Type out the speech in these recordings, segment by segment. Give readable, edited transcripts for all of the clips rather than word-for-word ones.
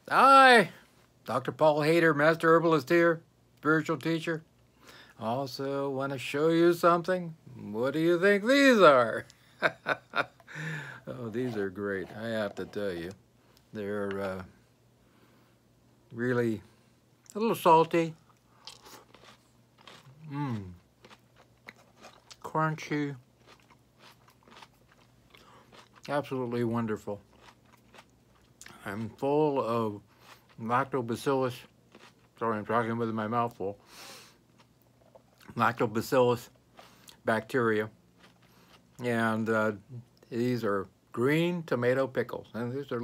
Hi, Dr. Paul Haider, Master Herbalist here, spiritual teacher. Also want to show you something. What do you think these are? Oh, these are great. I have to tell you. They're really a little salty. Crunchy. Absolutely wonderful. I'm full of lactobacillus. Sorry, I'm talking with my mouth full. Lactobacillus bacteria. And these are green tomato pickles. And these are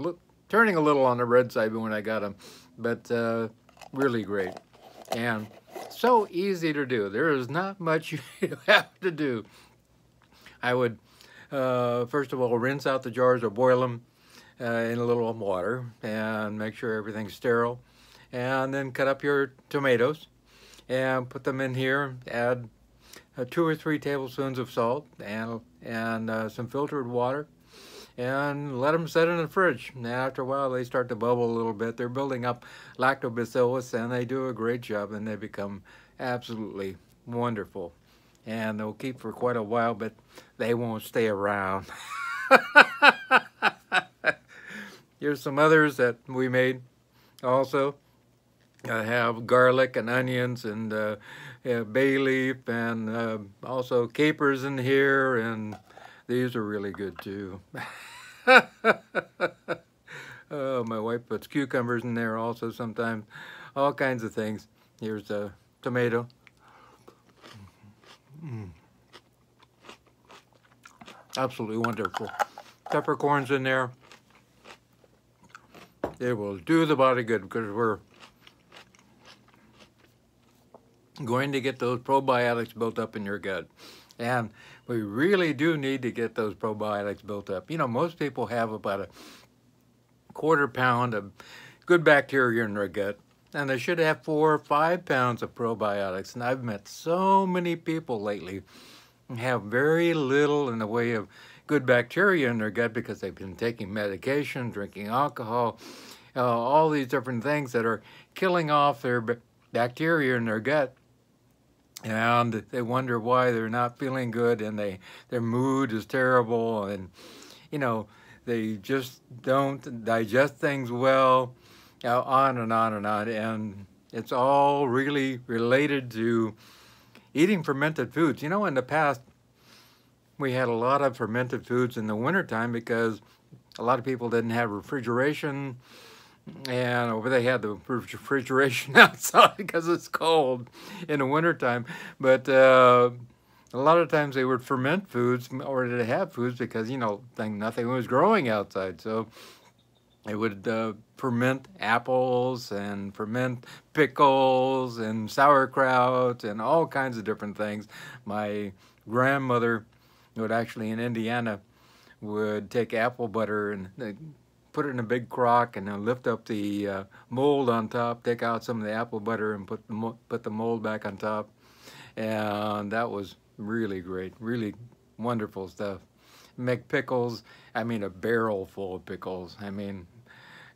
turning a little on the red side when I got them, but really great. And so easy to do. There is not much you have to do. I would, first of all, rinse out the jars or boil them in a little water and make sure everything's sterile. And then cut up your tomatoes and put them in here. Add 2 or 3 tablespoons of salt and some filtered water, and let them sit in the fridge. And after a while, they start to bubble a little bit. They're building up lactobacillus, and they do a great job, and they become absolutely wonderful. And they'll keep for quite a while, but they won't stay around. Here's some others that we made also. I have garlic and onions and bay leaf and also capers in here, and these are really good too. Oh, my wife puts cucumbers in there also sometimes. All kinds of things. Here's a tomato. Absolutely wonderful. Peppercorns in there. It will do the body good because we're going to get those probiotics built up in your gut. And we really do need to get those probiotics built up. You know, most people have about a quarter pound of good bacteria in their gut, and they should have 4 or 5 pounds of probiotics. And I've met so many people lately who have very little in the way of good bacteria in their gut because they've been taking medication, drinking alcohol, all these different things that are killing off their bacteria in their gut. And they wonder why they're not feeling good, and their mood is terrible, and you know, they just don't digest things well, on and on and on. And it's all really related to eating fermented foods. You know, in the past, we had a lot of fermented foods in the wintertime because a lot of people didn't have refrigeration, and they had the refrigeration outside because it's cold in the wintertime. But a lot of times they would ferment foods in order to have foods because, you know, nothing was growing outside. So they would ferment apples and ferment pickles and sauerkraut and all kinds of different things. My grandmother would actually, in Indiana, would take apple butter and put it in a big crock and then lift up the mold on top, take out some of the apple butter and put the mold back on top. And that was really great, really wonderful stuff. Make pickles, I mean a barrel full of pickles. I mean,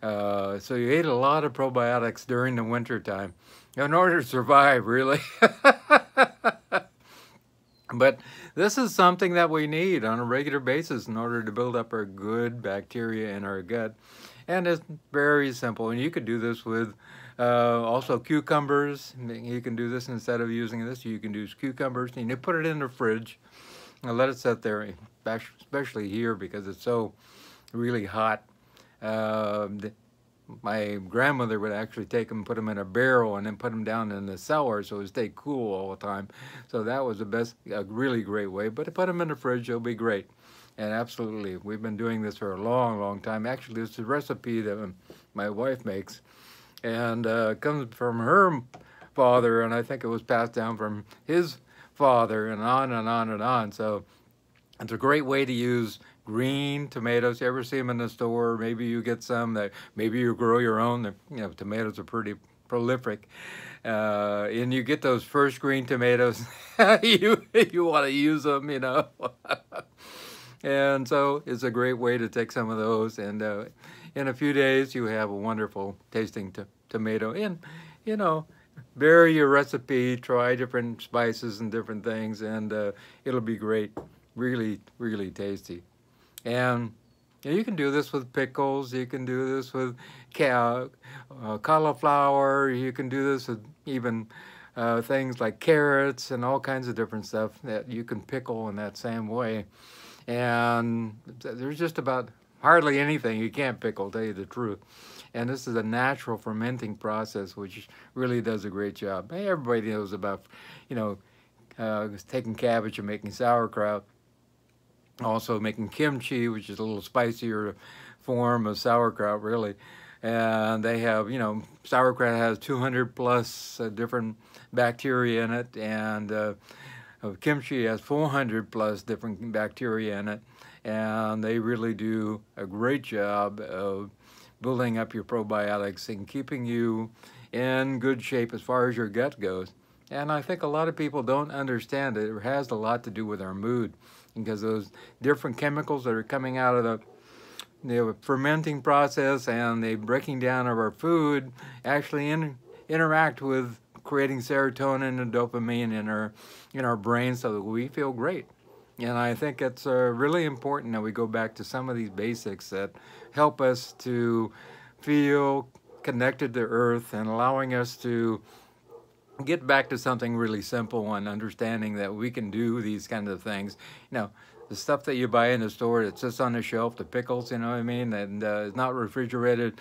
so you ate a lot of probiotics during the winter time in order to survive, really. But this is something that we need on a regular basis in order to build up our good bacteria in our gut. And it's very simple. And you could do this with also cucumbers. You can do this instead of using this. You can use cucumbers and you put it in the fridge and let it sit there, especially here because it's so really hot. My grandmother would actually take them, put them in a barrel, and then put them down in the cellar so it would stay cool all the time. So that was a really great way. But to put them in the fridge, it'll be great. And absolutely, we've been doing this for a long, long time. Actually, this is a recipe that my wife makes, and comes from her father, and I think it was passed down from his father, and on and on and on. So it's a great way to use green tomatoes. You ever see them in the store? Maybe you get some that maybe you grow your own. You know, tomatoes are pretty prolific, and you get those first green tomatoes. you want to use them, you know. And so it's a great way to take some of those, and in a few days you have a wonderful tasting tomato. And, you know, vary your recipe, try different spices and different things, and it'll be great. Really, really tasty. And you can do this with pickles. You can do this with cauliflower. You can do this with even things like carrots and all kinds of different stuff that you can pickle in that same way. And there's just about hardly anything you can't pickle, to tell you the truth. And this is a natural fermenting process, which really does a great job. Everybody knows about, you know, taking cabbage and making sauerkraut. Also making kimchi, which is a little spicier form of sauerkraut, really. And they have, you know, sauerkraut has 200 plus different bacteria in it, and kimchi has 400 plus different bacteria in it. And they really do a great job of building up your probiotics and keeping you in good shape as far as your gut goes. And I think a lot of people don't understand it. It has a lot to do with our mood, because those different chemicals that are coming out of the fermenting process and the breaking down of our food actually interact with creating serotonin and dopamine in our brain, so that we feel great. And I think it's really important that we go back to some of these basics that help us to feel connected to Earth, and allowing us to get back to something really simple and understanding that we can do these kind of things. You know, the stuff that you buy in the store that sits on the shelf, the pickles, you know what I mean, and it's not refrigerated,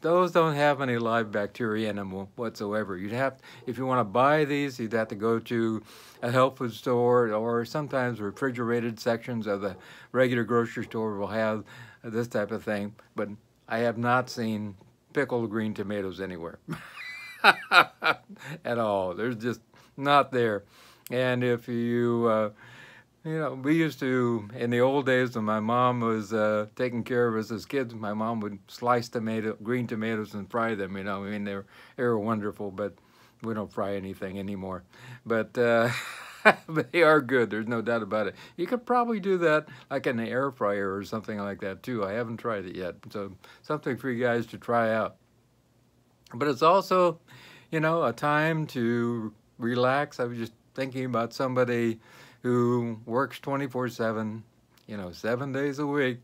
those don't have any live bacteria in them whatsoever. You'd have, if you want to buy these, you'd have to go to a health food store, or sometimes refrigerated sections of the regular grocery store will have this type of thing. But I have not seen pickled green tomatoes anywhere. At all. There's just not there. And if you, you know, we used to, in the old days when my mom was taking care of us as kids, my mom would slice green tomatoes and fry them, you know. I mean, they were wonderful, but we don't fry anything anymore. But but they are good, there's no doubt about it. You could probably do that like in the air fryer or something like that too. I haven't tried it yet, so something for you guys to try out. But it's also, you know, a time to relax. I was just thinking about somebody who works 24/7, you know, 7 days a week,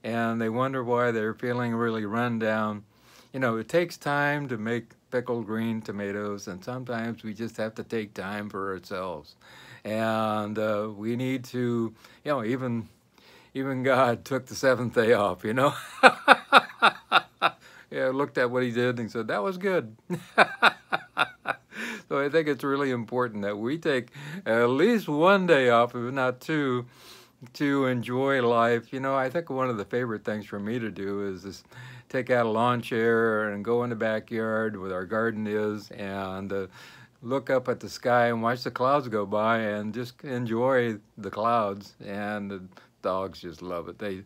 and they wonder why they're feeling really run down. You know, it takes time to make pickled green tomatoes, and sometimes we just have to take time for ourselves. And we need to, you know, even God took the seventh day off, you know. Yeah, looked at what he did and said, that was good. So I think it's really important that we take at least one day off, if not two, to enjoy life. You know, I think one of the favorite things for me to do is just take out a lawn chair and go in the backyard where our garden is, and look up at the sky and watch the clouds go by and just enjoy the clouds. And the dogs just love it. They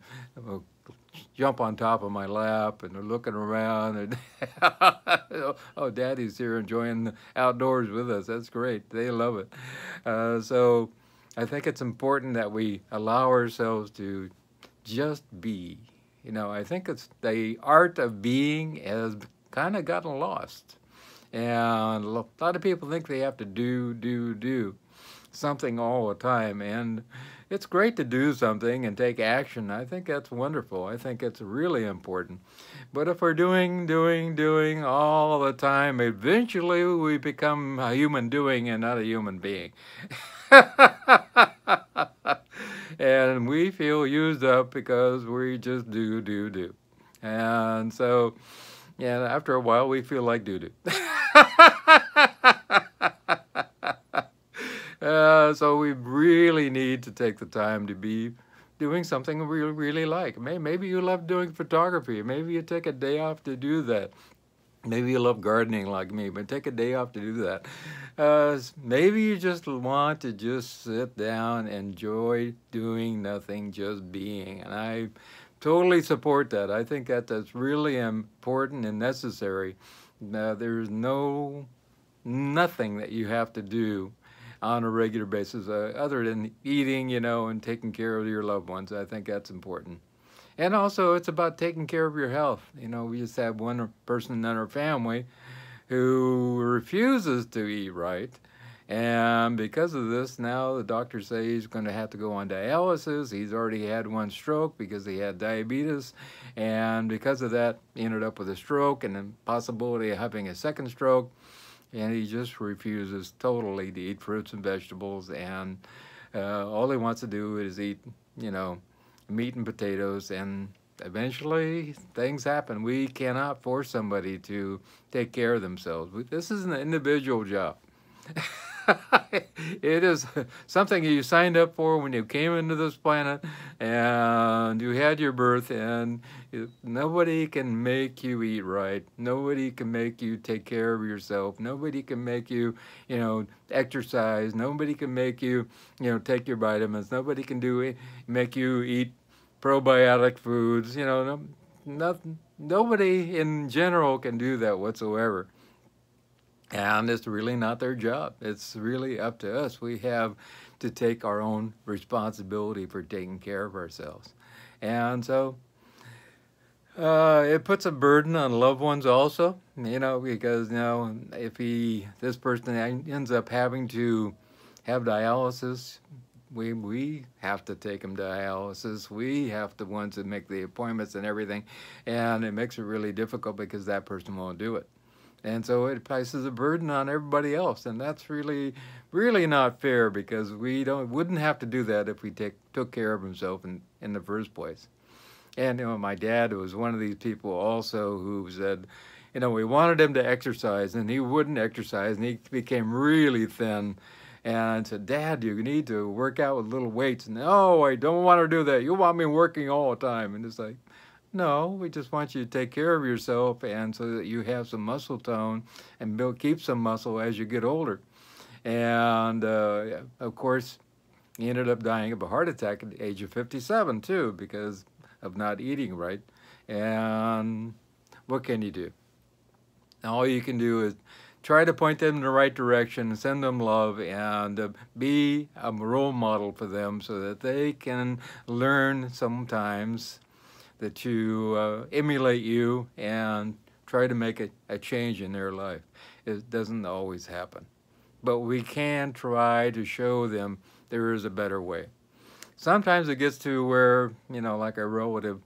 jump on top of my lap and they're looking around, and oh, Daddy's here enjoying the outdoors with us. That's great. They love it. So I think it's important that we allow ourselves to just be. You know, I think it's the art of being has kind of gotten lost. And a lot of people think they have to do something all the time. And it's great to do something and take action. I think that's wonderful. I think it's really important. But if we're doing all the time, eventually we become a human doing and not a human being. And we feel used up because we just do. And so, yeah, after a while we feel like doo-doo. So we really need to take the time to be doing something we really like. Maybe you love doing photography. Maybe you take a day off to do that. Maybe you love gardening like me, but take a day off to do that. Maybe you just want to just sit down, enjoy doing nothing, just being. And I totally support that. I think that's really important and necessary. There's nothing that you have to do on a regular basis, other than eating, you know, and taking care of your loved ones. I think that's important. And also, it's about taking care of your health. You know, we just have one person in our family who refuses to eat right. And because of this, now the doctors say he's going to have to go on dialysis. He's already had one stroke because he had diabetes. And because of that, he ended up with a stroke and the possibility of having a second stroke. And he just refuses totally to eat fruits and vegetables. And all he wants to do is eat, you know, meat and potatoes. And eventually things happen. We cannot force somebody to take care of themselves. This is an individual job. It is something you signed up for when you came into this planet and you had your birth, and nobody can make you eat right. Nobody can make you take care of yourself. Nobody can make you, you know, exercise. Nobody can make you, you know, take your vitamins. Nobody can make you eat probiotic foods. You know, nobody in general can do that whatsoever. And it's really not their job. It's really up to us. We have to take our own responsibility for taking care of ourselves. And so it puts a burden on loved ones also, you know, because, you know, if this person ends up having to have dialysis, we have to take them to dialysis. We have the ones that make the appointments and everything. And it makes it really difficult because that person won't do it. And so it places a burden on everybody else, and that's really, really not fair, because we wouldn't have to do that if we took care of himself in the first place. And you know, my dad was one of these people also who said, you know, we wanted him to exercise, and he wouldn't exercise, and he became really thin. And I said, Dad, you need to work out with little weights. And no, I don't want to do that. You want me working all the time. And it's like, no, we just want you to take care of yourself, and so that you have some muscle tone and keep some muscle as you get older. And of course, he ended up dying of a heart attack at the age of 57 too, because of not eating right. And what can you do? All you can do is try to point them in the right direction, send them love, and be a role model for them so that they can learn sometimes that you emulate you and try to make a change in their life. It doesn't always happen. But we can try to show them there is a better way. Sometimes it gets to where, you know, like a relative,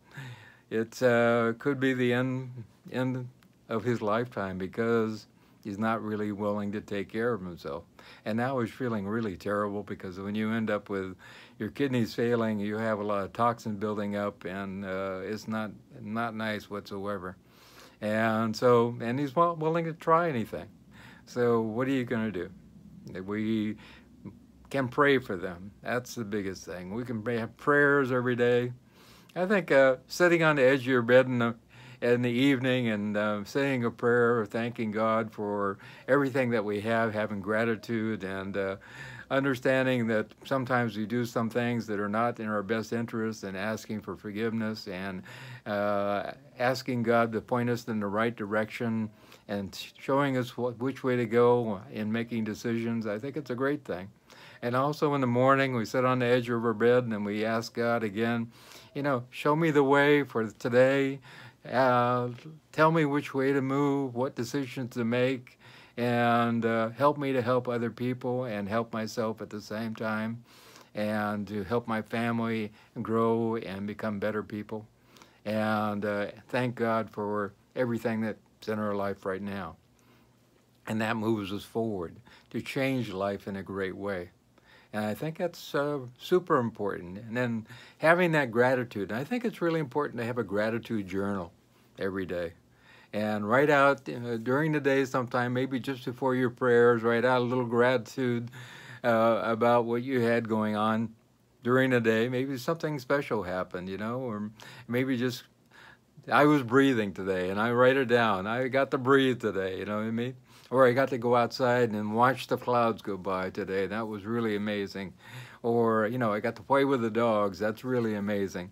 it could be the end of his lifetime because he's not really willing to take care of himself. And now he's feeling really terrible, because when you end up with your kidneys failing, you have a lot of toxin building up, and it's not nice whatsoever. And so, and he's not willing to try anything. So what are you going to do? We can pray for them. That's the biggest thing. We can have prayers every day. I think sitting on the edge of your bed in the evening and saying a prayer, thanking God for everything that we have, having gratitude, and understanding that sometimes we do some things that are not in our best interest, and asking for forgiveness, and asking God to point us in the right direction and showing us which way to go in making decisions. I think it's a great thing. And also in the morning, we sit on the edge of our bed and we ask God again, you know, show me the way for today. Tell me which way to move, what decisions to make, and help me to help other people and help myself at the same time, and to help my family grow and become better people. And thank God for everything that's in our life right now. And that moves us forward to change life in a great way. And I think that's super important. And then having that gratitude. And I think it's really important to have a gratitude journal every day. And write out during the day sometime, maybe just before your prayers, write out a little gratitude about what you had going on during the day. Maybe something special happened, you know, or maybe just, I was breathing today, and I write it down. I got to breathe today, you know what I mean? Or I got to go outside and watch the clouds go by today. That was really amazing. Or, you know, I got to play with the dogs. That's really amazing.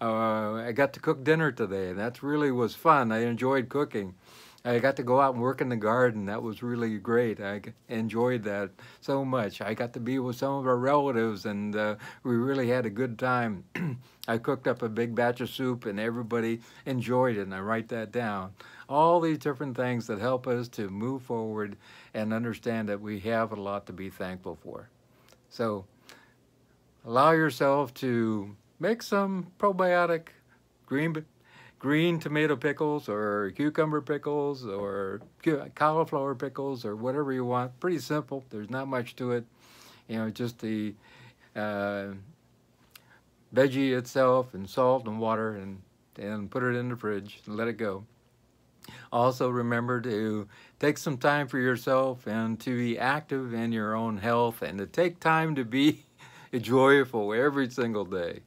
I got to cook dinner today. That really was fun. I enjoyed cooking. I got to go out and work in the garden. That was really great. Enjoyed that so much. I got to be with some of our relatives, and we really had a good time. I cooked up a big batch of soup, and everybody enjoyed it, and I write that down. All these different things that help us to move forward and understand that we have a lot to be thankful for. So allow yourself to make some probiotic green tomato pickles or cucumber pickles or cauliflower pickles or whatever you want. Pretty simple. There's not much to it. You know, just the veggie itself and salt and water, and put it in the fridge and let it go. Also remember to take some time for yourself and to be active in your own health, and to take time to be joyful every single day.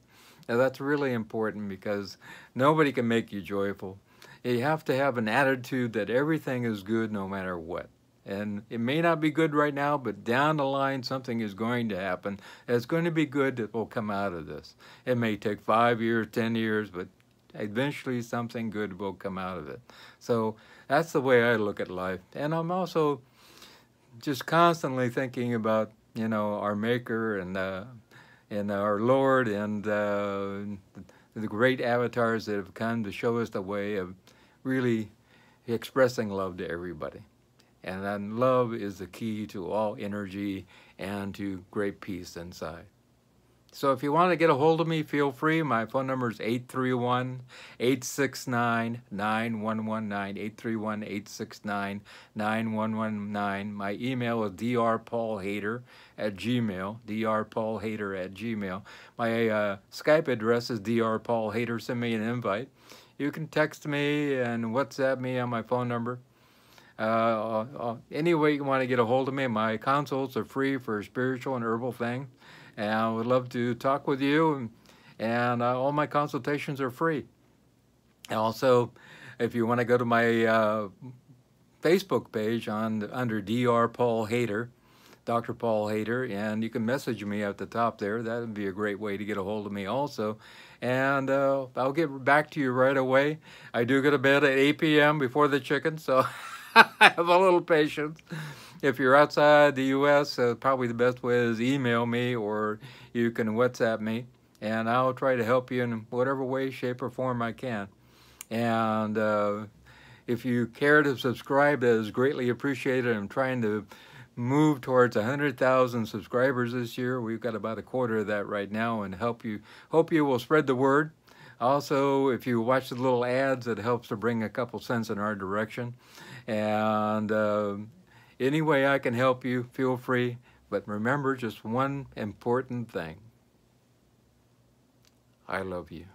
Now that's really important, because nobody can make you joyful. You have to have an attitude that everything is good no matter what. And it may not be good right now, but down the line something is going to happen. It's going to be good that will come out of this. It may take 5 years, 10 years, but eventually something good will come out of it. So that's the way I look at life. And I'm also just constantly thinking about, you know, our Maker and our Lord, and the great avatars that have come to show us the way of really expressing love to everybody. And then love is the key to all energy and to great peace inside. So if you want to get a hold of me, feel free. My phone number is 831-869-9119, 831-869-9119. My email is drpaulhaider@gmail, drpaulhaider@gmail. My Skype address is drpaulhaider. Send me an invite. You can text me and WhatsApp me on my phone number. Any way you want to get a hold of me. My consults are free for spiritual and herbal things. And I would love to talk with you, and all my consultations are free. And also, if you want to go to my Facebook page under Dr. Paul Haider, Dr. Paul Haider, and you can message me at the top there. That would be a great way to get a hold of me also. And I'll get back to you right away. I do go to bed at 8 p.m. before the chicken, so have a little patience. If you're outside the U.S., probably the best way is email me, or you can WhatsApp me, and I'll try to help you in whatever way, shape, or form I can. And if you care to subscribe, that is greatly appreciated. I'm trying to move towards 100,000 subscribers this year. We've got about a quarter of that right now, and hope you will spread the word. Also, if you watch the little ads, it helps to bring a couple cents in our direction. And any way I can help you, feel free. But remember just one important thing. I love you.